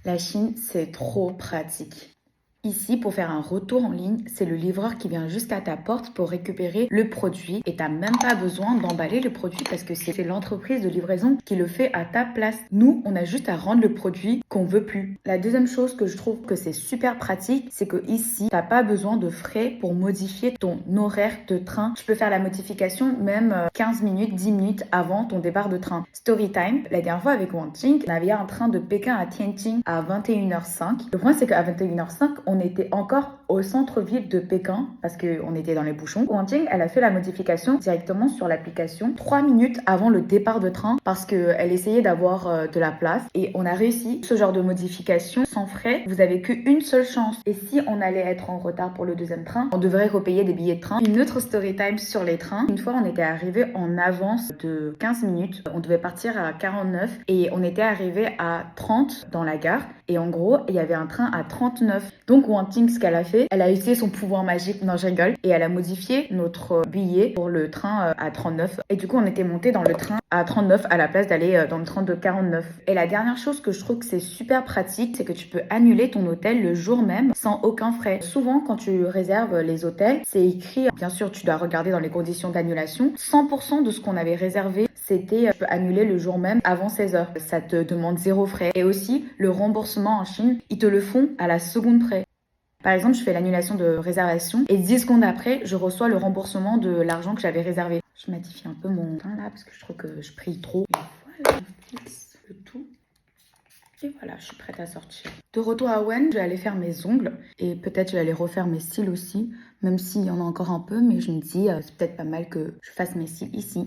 La Chine, c'est trop pratique. Ici, pour faire un retour en ligne, c'est le livreur qui vient juste à ta porte pour récupérer le produit et t'as même pas besoin d'emballer le produit parce que c'est l'entreprise de livraison qui le fait à ta place. Nous, on a juste à rendre le produit qu'on veut plus. La deuxième chose que je trouve que c'est super pratique, c'est que ici, t'as pas besoin de frais pour modifier ton horaire de train. Tu peux faire la modification même 15 minutes, 10 minutes avant ton départ de train. Storytime, la dernière fois avec Wang Jing, on avait un train de Pékin à Tianjin à 21h05. Le point, c'est qu'à 21h05, on était encore au centre-ville de Pékin parce qu'on était dans les bouchons. Wang Jing, elle a fait la modification directement sur l'application 3 minutes avant le départ de train parce qu'elle essayait d'avoir de la place et on a réussi ce genre de modification sans frais. Vous avez qu'une seule chance. Et si on allait être en retard pour le deuxième train, on devrait repayer des billets de train. Une autre story time sur les trains. Une fois, on était arrivé en avance de 15 minutes. On devait partir à 49 et on était arrivé à 30 dans la gare. Et en gros, il y avait un train à 39. Donc Wang Jing, ce qu'elle a fait, elle a utilisé son pouvoir magique, non je rigole, et elle a modifié notre billet pour le train à 39. Et du coup, on était monté dans le train à 39 à la place d'aller dans le train de 49. Et la dernière chose que je trouve que c'est super pratique, c'est que tu peux annuler ton hôtel le jour même sans aucun frais. Souvent, quand tu réserves les hôtels, c'est écrit, bien sûr, tu dois regarder dans les conditions d'annulation, 100% de ce qu'on avait réservé c'était tu peux annuler le jour même avant 16h. Ça te demande zéro frais. Et aussi, le remboursement en Chine, ils te le font à la seconde près. Par exemple, je fais l'annulation de réservation et 10 secondes après, je reçois le remboursement de l'argent que j'avais réservé. Je modifie un peu mon teint là parce que je trouve que je brille trop. Et voilà, on fixe le tout. Et voilà, je suis prête à sortir. De retour à Wen, je vais aller faire mes ongles et peut-être je vais aller refaire mes cils aussi, même s'il y en a encore un peu, mais je me dis c'est peut-être pas mal que je fasse mes cils ici.